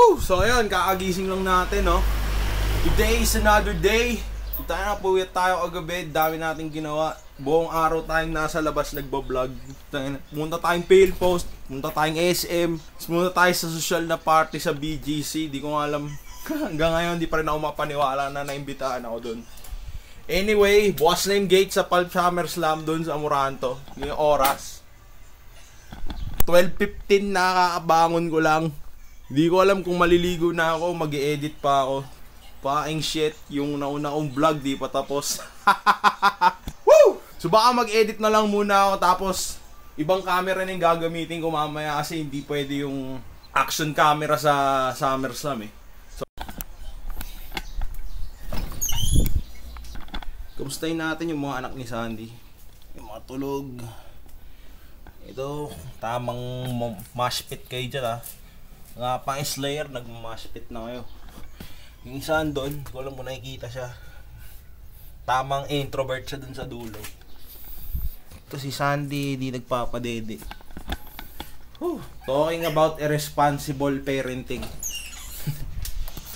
Woo! So ayun, kakagising lang natin, no? Today is another day. Tayo na, puwit tayo kagabi. Dami nating ginawa. Buong araw tayong nasa labas nagbablog. Munta tayong Pale Post, munta tayong SM, munta tayo sa social na party sa BGC. Di ko nga alam. Hanggang ngayon, di pa rin ako mapaniwala na naimbitahan ako doon. Anyway, bukas na yung gate sa Pulp Summer Slam doon sa Amoranto. Yung oras 12:15, nakakabangon ko lang. Hindi ko alam kung maliligo na ako, mag-e-edit pa ako. Paing shit, yung nauna kong vlog di pa tapos. Woo! So baka mag-edit na lang muna ako, tapos ibang camera na yung gagamitin ko mamaya kasi hindi pwede yung action camera sa SummerSlam eh. So, kamustahin natin yung mga anak ni Sandy. Yung mga tulog. Ito, tamang mosh pit kayo dyan ah. Nga pang Slayer, nag-mosh pit na kayo. Yung isa doon, hindi ko alam kung nakikita siya. Tamang introvert siya dun sa dulo. Ito si Sandy, di nagpapadede. Talking about irresponsible parenting.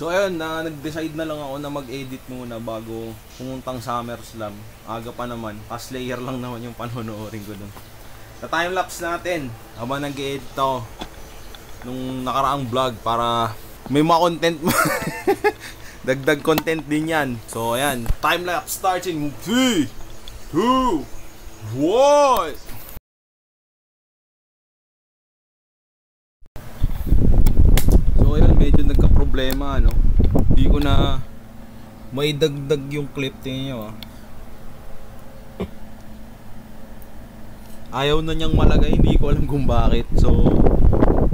So ayun, nag-decide na lang ako na mag-edit muna bago pumuntang SummerSlam. Aga pa naman, pa-Slayer lang naman yung panonoorin ko dun. Sa timelapse natin, habang nag-edit ako nung nakaraang vlog para may mga content dagdag content din yan. So ayan, timelapse starts in 3, 2, 1. So ayan, medyo nagka-problema ano. Hindi ko na may dagdag yung clip, tingin nyo ah. Ayaw na niyang malagay, hindi ko alam kung bakit. So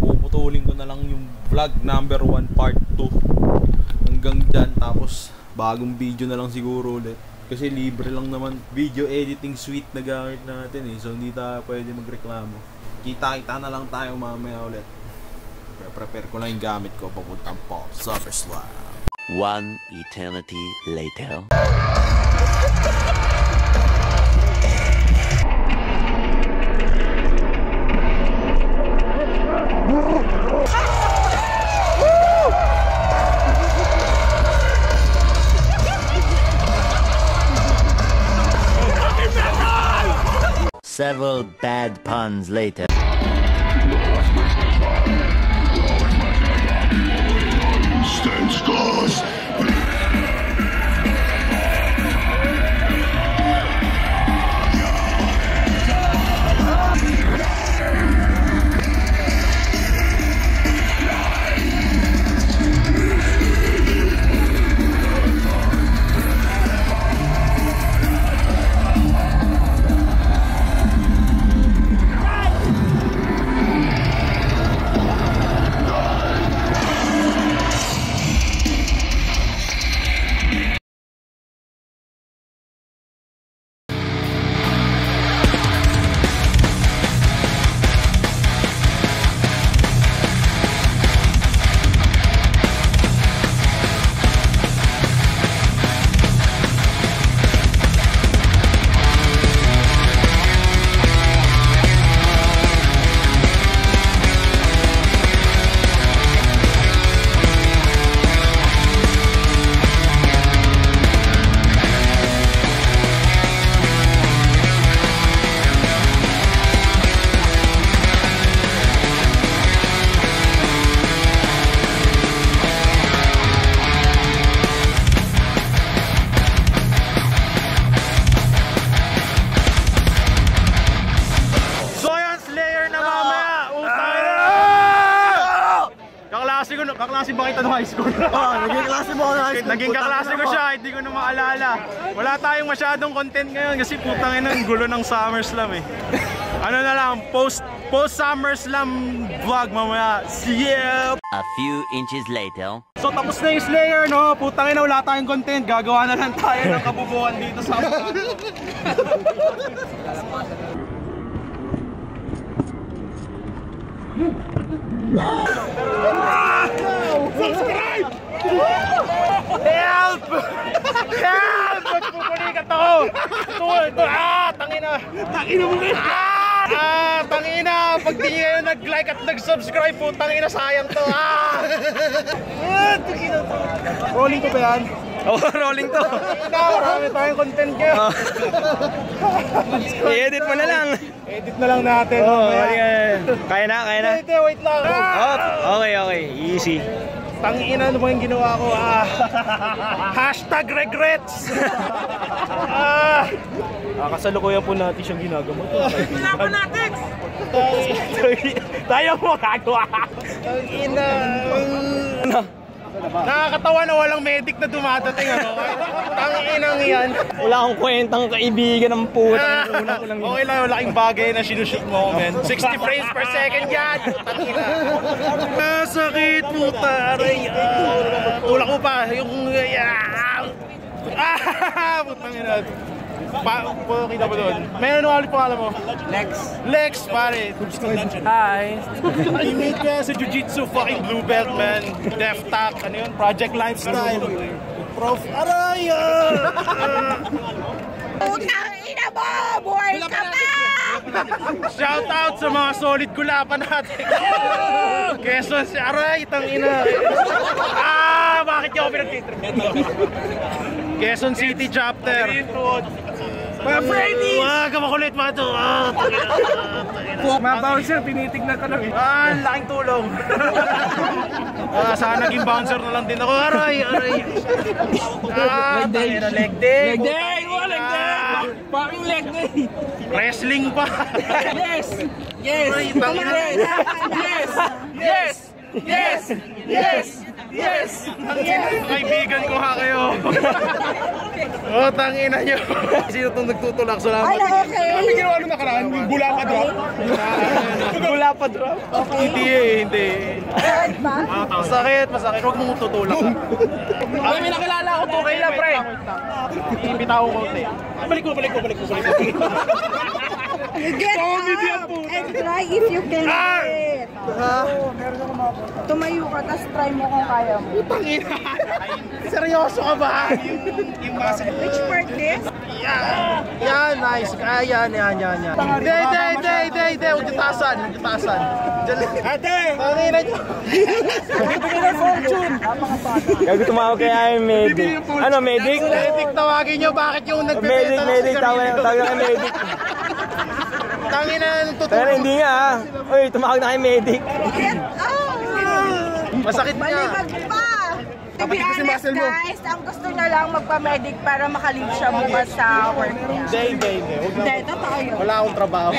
puputulin ko na lang yung vlog number 1 part 2 hanggang dyan, tapos bagong video na lang siguro ulit kasi libre lang naman video editing suite na gamit natin eh. So hindi tayo pwede magreklamo. Kita-kita na lang tayo mamaya ulit. Prepare ko lang yung gamit ko papuntang po SummerSlam. One eternity later. Several bad puns later. Kaklase ba kita ng high school? Naging klase mo ako ng high school. Naging kaklase ko siya, hindi ko na maalala. Wala tayong masyadong content ngayon kasi putang ina ng gulo ng SummerSlam eh. Ano na lang, post SummerSlam vlog mamaya. See ya! A few inches later. So tapos na yung Slayer, no? Putang ina, wala tayong content. Gagawa na lang tayo ng kabubuhan dito sa Subscribe! Help! Help! Ba't pupulikat ako? Ito, tangina! Tangina mo rin! Tangina! Pag di nyo nag-like at nag-subscribe po, tangina sayang to! Rolling ko ba yan? Oo, rolling to. Marami tayong content kayo. I-edit mo na lang. Edit na lang natin. Kaya na, kaya na. Wait lang. Okay. Easy. Tangina, ano ba yung ginawa ko? Hashtag regrets! Kasalukuyan po natin siyang ginagawa. Kailangan natin! Tayo mo kagawa! Tangina! Nakakatawa na walang medic na dumadating, ano? Tanginang yan. Wala akong kwentang kaibigan ng puta. Okay lang, laking bagay na sinushoot mo, men. 60 frames per second yan! Tangina! Sakit, puta! Aray! Tulak mo pa! Yung... Putang ina! Kita mo doon. May ano ulit pangalan mo? Lex, pare. Hi. Teammate ka sa Jiu-Jitsu, fucking blue belt, man. Def Tac, ano yun? Project Lifestyle. Prof. Aray! Putang ina mo! Buhay ka pa! Shout out sa mga solid gulapan natin. Quezon si Aray, tangina. Bakit niyo ako pinagtitrip? Quezon City chapter. Mga Freddy! Wag ka makulit mga to. Mga bouncer, tinitignan ka lang eh. Laking tulong. Sana naging bouncer na lang din ako. Aray! Leg day! Leg day! Leg day! Fucking leg day! Wrestling pa! Yes! Yes! Kaibigan ko ha kayo. Tangina nyo. Sino itong nagtutulak sa laman? Okay. Ano ginawa nung nakaraan? Gula pa drop? Wala pa drop. Hindi. Masakit. Huwag mong tutulak. May nakilala ko to kaila, pre. Iimbita ko konti. Balik ko. Get up and try if you can do it. Tumayo ka, tapos try mo kung kaya mo. Tangina. Seryoso ka ba? Yung muscle. Which part this? Yan, nice. Yan. Hindi. Ujitasan. Ate! Tangina nyo. Gago tumawag kaya yung medic. Ano, medic? Medic, tawagin nyo. Bakit yung nagpipita Medic, tawag kay medic. Tangina, anong Pero tutulong? hindi nga Uy, tumawag na kay medic. Get up! Masakit nga. Malimag pa! To be honest guys, ang gusto niya lang magpa-medic para makalive siya bukas sa work niya. Hindi. Hindi, totoo yun. Wala akong trabaho.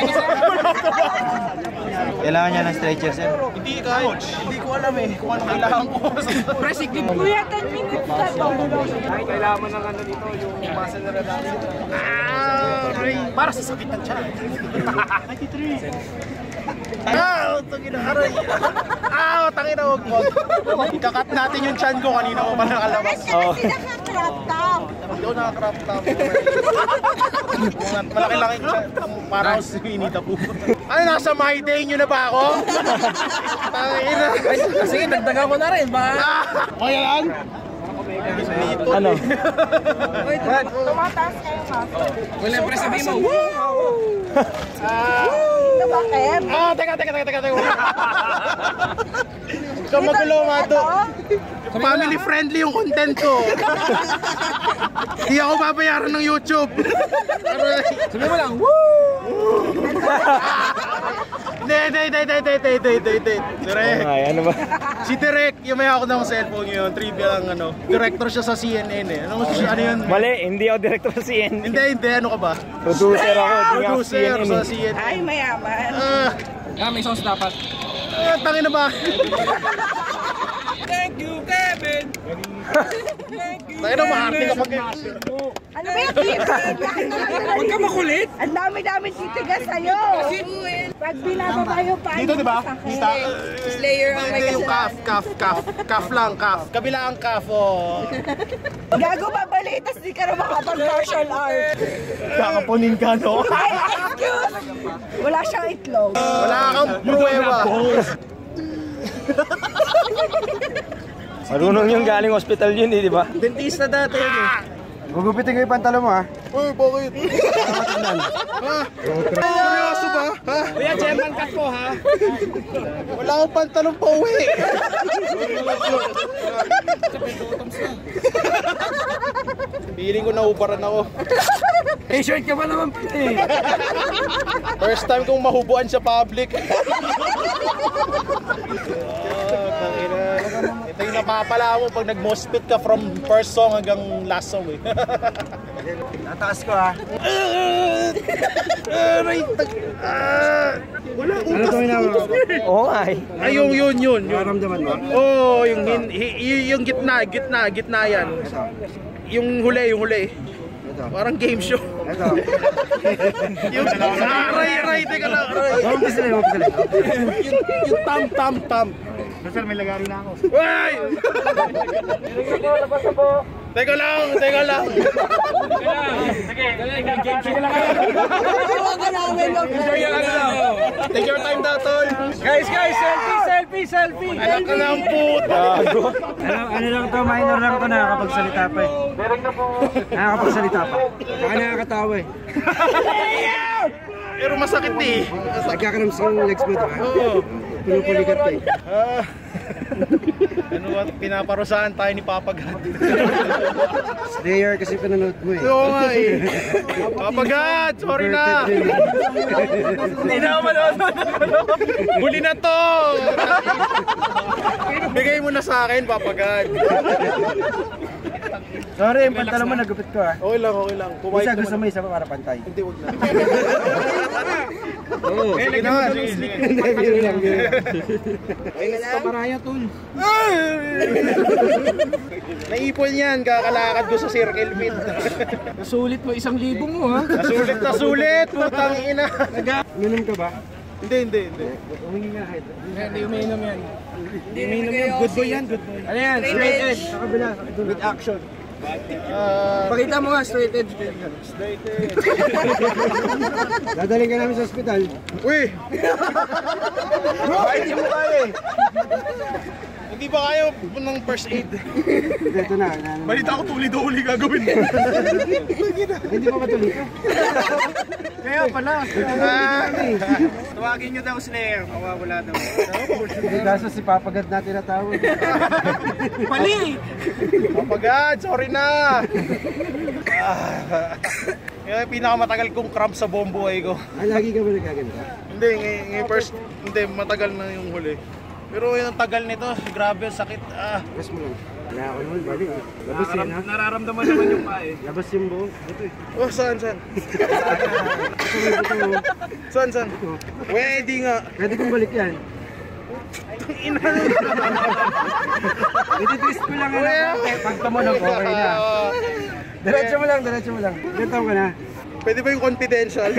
Kailangan niya ng stretcher, sir. Hindi ko alam kung ano kailangan ko. Kuya, 10 minutes na to. Kailangan mo ng ano dito, yung muscle relaxer. Para sa sakit ng tiyan. 93. Tangina, aray. Tangina, huwag mo. Ikakat natin yung tiyan ko, kanina ko pa nakalabas. Kasi naka-crop top. Hindi ako nakakrap top. Malaki-laki tiyan. Para ako sinita po. Ano, nasa my day nyo na ba ako? Tangina. Sige, dagdagan ko na rin, ba? Kaya lang? Ano? Tumataas kayo ha. Wala, pre, sabihin mo. Ito ba, Kev? Teka. Ikaw magulo nga to. Family friendly yung content ko. Hindi ako babayaran ng YouTube. Sabihin mo lang, Hindi. Direk. Ano ba? Si Direk, yung may ako ng cellphone ngayon, trivia lang ano. Director siya sa CNN eh. Ano yun? Mali, hindi ako director sa CNN. Hindi, ano ka ba? Producer ako, hindi ako Producer CNN. sa CNN. Ay, mayaman. may sauce dapat. Tangin na ba? Thank you, Kevin! Tangin na, maharte ka pag Ano ba yung tibig? Huwag ka makulit! Ang dami-dami titigas sa'yo. Pag binababa yung paan Dito, di ba? masakit. Slayer ang may Yung calf lang. Kabila ang calf, oh. Gago babalik, tas di ka na makapag-martial art. Kakapunin ka, no? Ay, excuse! Wala siyang itlog. Wala kang pruweba. Marunong yung galing hospital yun, di ba? Dentista dati yun eh. Gugupitin ko yung pantalo mo ha. Uy, bakit? Ha? Seryoso ba? Ha? Kuya, German cut po ha. Wala akong pantalong pa uwi. Feeling ko naubaran ako. T-shirt ka pa naman pala eh. First time kong mahubuan sa public. Ito yung napapala mo pag nag-mospit ka from first song hanggang last song eh. Tataas ko ha. Wala akong Ano ito hinawa? Oo nga eh. Ay, yun. Nararamdaman mo? Oh, yung gitna yan. Yung huli. Ito. Parang game show. Ito. Yung aray, teka lang, aray. Huwag sila. Yung tam. Sir, may lagari na ako. Ay! Teka lang. Take your time daw, tol. Guys, selfie! Anak ka ng puta. Ano lang to, minor lang to, nakakapagsalita pa eh. Nakakapagsalita pa. Baka nakakatawa eh. Pero masakit eh. Nagkakaroon sa legs mo ito ha? Oo. Pinupulikat ka eh. Ano ba, pinaparusahan tayo ni Papa God. Slayer kasi pinanood mo eh. Oo nga eh. Papa God, sorry na. Hindi na ako manood. Huli na to. Bigay mo na sa akin, Papa God. Sorry, yung pantalon mo nagupit ko ha. Okay lang. Kumain Isa gusto mo isa pa para pantay. Hindi, wag na. Oo. Sige na. Hindi, biro lang. Pamaraya, tol. Naipon yan, kakalakad ko sa circle pit. Sulit mo 1,000 mo ha. Nasulit, putang ina. Minom ka ba? Hindi. Humingi nga kahit. Hindi umiinom yan. Hindi umiinom yan. Good boy yan, good boy. Ano yan? Straight edge. Sa kabila. With action. Pakita mo nga, straight edge. Dadaling ka namin sa ospital. Uy! Hindi mo kaya eh. Hindi ba kayo ng first aid? Ito na. Balita ko tuli-duli gagawin mo. Hindi mo matuloy ka. Kaya pala. Tawagin nyo daw Slayer, mawawala daw. Kaso si Papagad natin natawag. Mali! Papa God, sorry na! Yung pinakamatagal kong cramp sa buong buhay ko. Lagi ka ba nagkaganito? Hindi, hindi, matagal na yung huli. Pero yung tagal nito, grabe, sakit. Gas mo lang. Wala ako naman, bali. Labas yan ha. Nararamdaman naman yung paa eh. Labas yung buo. Ito eh. Oh, saan? Saan? Pwede nga. Pwede kong balik yan. Iti-twist ko lang ano. Pag tumunog, okay na. Diretso mo lang. Ilan taon ka na? Pwede ba yung confidential?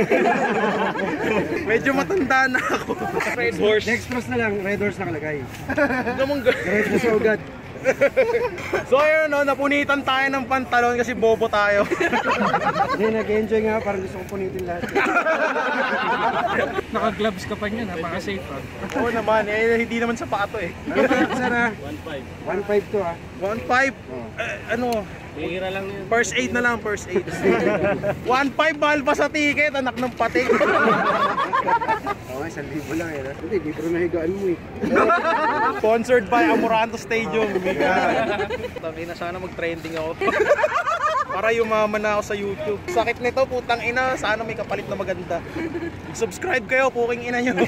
Medyo matanda na ako. Red horse. Dextrose na lang, red horse nakalagay. Namang Diretso sa ugat. So ayun, no, napunitan tayo ng pantalon kasi bobo tayo. Hindi, nag-enjoy nga, parang gusto ko punitin lahat. Naka-gloves ka pa niyan, napaka-safe ha. Oo naman, hindi naman sa pato eh. Ano pa, sir ha? 1.5 to ha. 1.5? Ano? Hihira lang yun. First aid na lang, first aid. 1.5 mahal pa sa ticket, anak ng pating. Okay, 1,000 lang eh. Hindi, libro na higaan mo eh. Sponsored by Amoranto Stadium. Tangina, sana mag-trending ako. Para yumaman na ako sa YouTube. Sakit nito, putang ina, sana may kapalit na maganda. Subscribe kayo, puking ina nyo.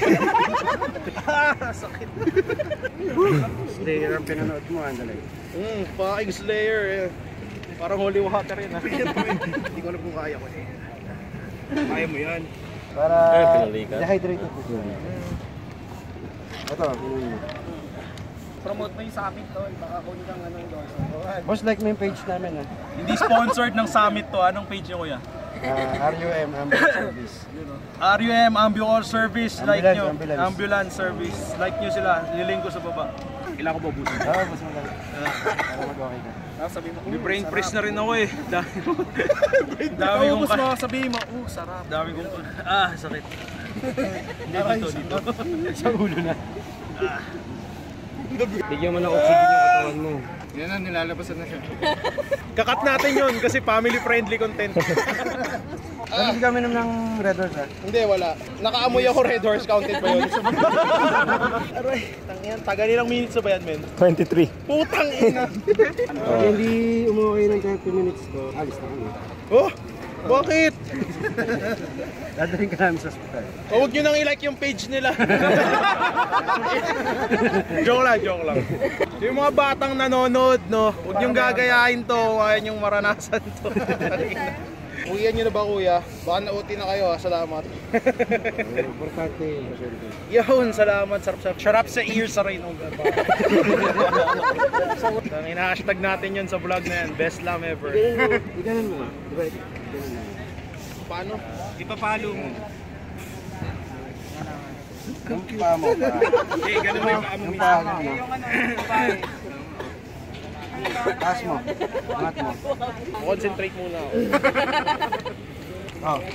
Sakit. Slayer ang pinanood mo, andalay. Fucking Slayer eh. Parang holy water yun. Hindi ko alam kung kaya ko. Kaya mo yan. Para dehydrated po siya. Ito, pinuhin mo. Promote mo yung Summit to, baka kung kang ano yung doon. Boss, like mo yung page namin ha. Hindi sponsored ng Summit to, anong page nyo kuya? RUM Ambulance Service. RUM Ambulance Service, like nyo. Ambulance. Ambulance Service, like nyo sila, nilink ko sa baba. Kailangan ko ba busin? Oo, boss mo lang. Para mag-okay ka. Sabi mo, brain freeze na rin ako eh. Dami kong sabihin mo, sarap. Dami kong, sakit. Dito. Sa ulo na. Bigyan mo ng oxygen yung katawan Tawan mo. Yan ang nilalabasan na siya. Kakat natin yun kasi family friendly content. Kasi kami naman ng Red Horse, ha? Hindi, wala. Nakaamoy ako Red Horse, counted ba yun? Aray, tangina, taga nilang minutes ba yan, men? 23. Putang ina! Pag hindi umuwi ng 30 minutes ko, alis na kami. Oh! Bakit? Dadaling ka namin sa hospital. Huwag nyo nang i-like yung page nila. Joke lang. Yung mga batang nanonood, no? Huwag nyong gagayahin to, kaya nyong maranasan to. Uwian nyo na ba, kuya? Baka na-OT na kayo, ha? Salamat. Importante. Yun, salamat. Sarap sa ears sa rin. Ina-hashtag natin yun sa vlog na yan. Best lam ever. Iganan mo. Diba? Paano? Ipapalo mo. Yung paa mo. Eh, ganun mo yung paa mo. Yung paa mo. Taas mo. Angat mo. Concentrate muna ako.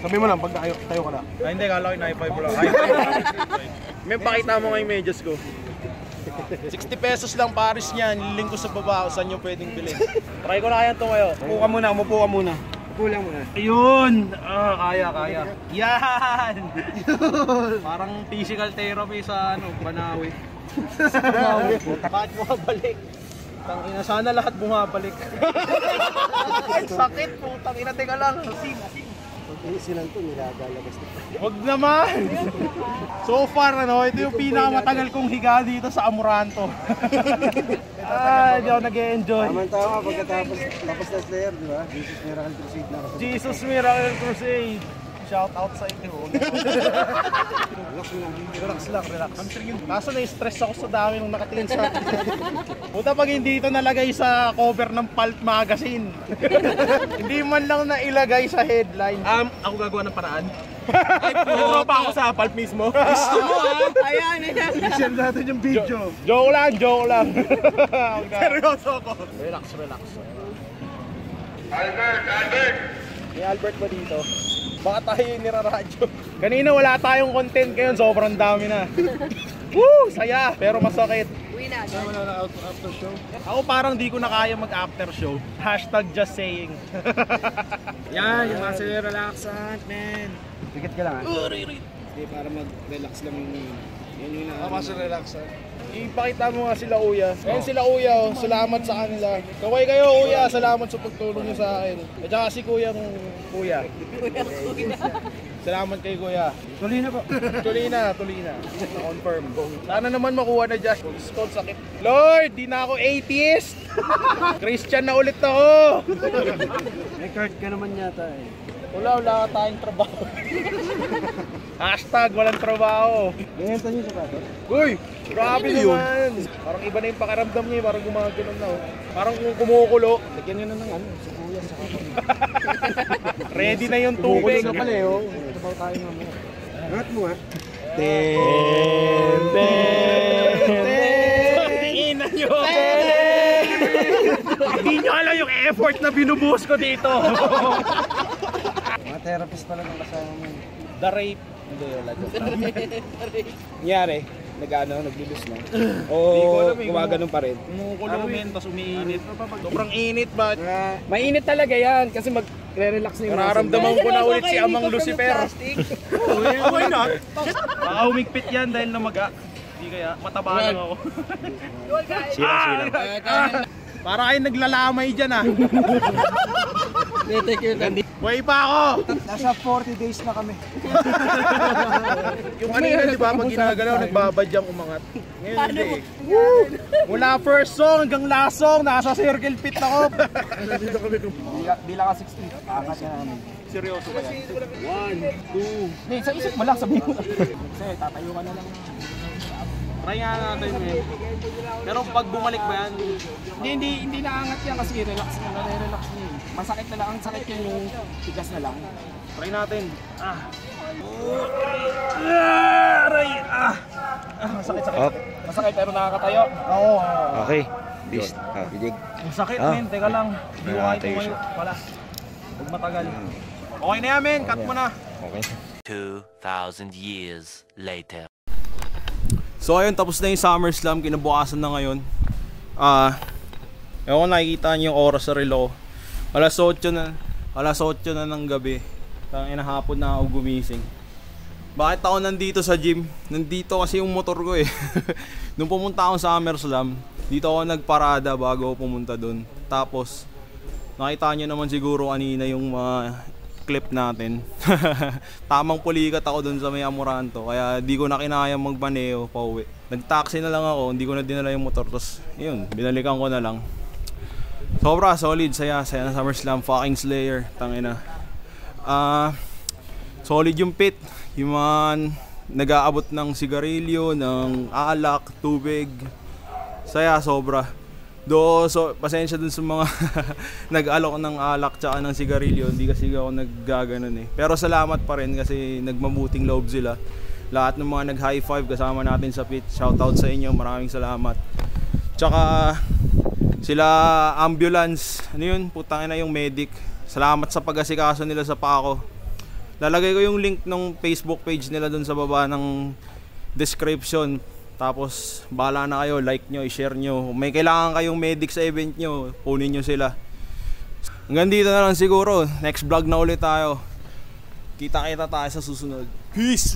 Sabi mo lang, pag tayo ka na. Ay, hindi. Kala ko yung high five lang. May pakita mo nga yung medyas ko. 60 pesos lang pares niyan. Liling ko sa baba kung saan nyo pwedeng bilhin. Try ko na kaya tumayo. Umupo ka muna, umupo ka muna. Upo lang muna. Ayun! Kaya. Yan! Parang physical therapy sa Banawi. Bakit bumabalik? Tangina, sana lahat bumabalik. Ay, sakit po. Tangina, teka lang. Silang ito, nilagalabas na. Huwag naman! So far, ito yung pinakamatagal kong higa dito sa Amoranto. Hindi ako nag-e-enjoy. Tama-tama, pagkatapos na Slayer, di ba? Jesus Miracle Crusade na. Jesus Miracle Crusade! Shout out sa inyo. Relax. Kaso na-stress ako sa dami nung nakatingin sa akin. Puta, pag hindi ito nalagay sa cover ng Pulp magazine. Hindi man lang nailagay sa headline. Ako gagawa ng paraan. Ay, pa ako sa Pulp mismo. Gusto mo, ha? Ayan. I-share natin yung video. Joke lang. Seryoso ako. Relax. Albert! May Albert ba dito? Baka tayo yung niraradyo. Kanina wala tayong content, ngayon sobrang dami na. Woo! Saya! Pero masakit. Uwi na. After show. Ako parang di ko na kaya mag-after show. Hashtag just saying. Yan, yung mga relaxant, man. Pikit ka lang, ha? Hindi, para mag-relax lang yung... Yan yung na... relaxant. Ipakita mo nga sila Uya. Ayan sila Uya, salamat sa kanila. Kaway kayo Uya, salamat sa pagtulong nyo sa akin. At saka si Kuya Kuya. Salamat kay Kuya. Tuloy na po. Tuloy na. Na-confirm. Sana naman makuha na dyan. Scott, sakit. Lord, di na ako atheist. Christian na ulit ako. May card ka naman yata, eh. Wala tayong trabaho. Hashtag walang trabaho. Ganyan niyo sa kato? Uy, grabe naman. Parang iba na yung pakiramdam niya, parang gumagano'n na. Parang kumukulo. Lagyan nyo na ng sa kuya, sa kato. Ready na yung tubig. Kumukulo na pala, eh, oh. Trabaho tayo nga mo. Angat mo, ha? Tingnan nyo. Hindi nyo alam yung effort na binubuhos ko dito. Mga therapist pala ng kasama mo. The rape. Hindi, wala dyan. Nangyari, naglulus na. Oo, gumaganon pa rin. Kumukulo men, tapos umiinit. Sobrang init ba? Mainit talaga yan kasi magre-relax na yung Nararamdaman ko na ulit si Amang Lucifer. Why not? Baka humigpit yan dahil namaga. Hindi kaya, mataba lang ako. Silang. Para kayo naglalamay dyan ah. Way pa ako! Nasa 40 days na kami. Yung kanina di ba pag ginagalaw nagbabadyang umangat. Ngayon hindi eh. Mula first song hanggang last song nasa circle pit ako. Nandito kami bilang ka 60. Angat niya namin. Seryoso ba yan? 1, 2. Hindi, sa isip mo lang sabihin mo. Kasi tatayo ka na lang. Try nga natin eh. Pero pag bumalik ba yan? Hindi naangat yan kasi relax niya eh. Masakit na lang, ang sakit yan yung tigas na lang. Try natin. Masakit. Masakit pero nakakatayo. Oo. Okay. This, good. Masakit men, teka lang. Hindi ko kayo tumayo pala. Huwag matagal. Okay na yan men, cut mo na. Okay. 2,000 years later. So ayun, tapos na yung SummerSlam, kinabukasan na ngayon. Ewan ko nakikita niyo yung oras sa relo ko. Alas 8 na ng gabi. Tangina hapon na ako gumising. Bakit ako nandito sa gym? Nandito kasi yung motor ko eh. Nung pumunta ako sa SummerSlam, dito ako nagparada bago ako pumunta doon. Tapos nakita niyo naman siguro kanina yung mga clip natin. Tamang pulikat ako doon sa may Amoranto. Kaya di ko na kinaya magbaneo pauwi. Nag-taxi na lang ako, hindi ko na dinala yung motor. Tapos yun, binalikan ko na lang. Sobra solid, saya na SummerSlam, fucking Slayer, tangina. Solid yung pit, yung mga nag-aabot ng sigarilyo, ng alak, tubig. Saya sobra. So pasensya dun sa mga nag-alok ng alak tsaka ng sigarilyo, hindi kasi ako naggaganon eh. Pero salamat pa rin kasi nagmabuting loob sila. Lahat ng mga nag-high five kasama natin sa pit, shoutout sa inyo, maraming salamat. Tsaka sila ambulance, ano yun, putangin na yung medic. Salamat sa pag-asikaso nila sa pako. Lalagay ko yung link ng Facebook page nila dun sa baba ng description. Tapos bahala na kayo, like nyo, i-share nyo. Kung may kailangan kayong medic sa event nyo, kunin nyo sila. Hanggang dito na lang siguro. Next vlog na ulit tayo. Kita-kita tayo sa susunod. Peace!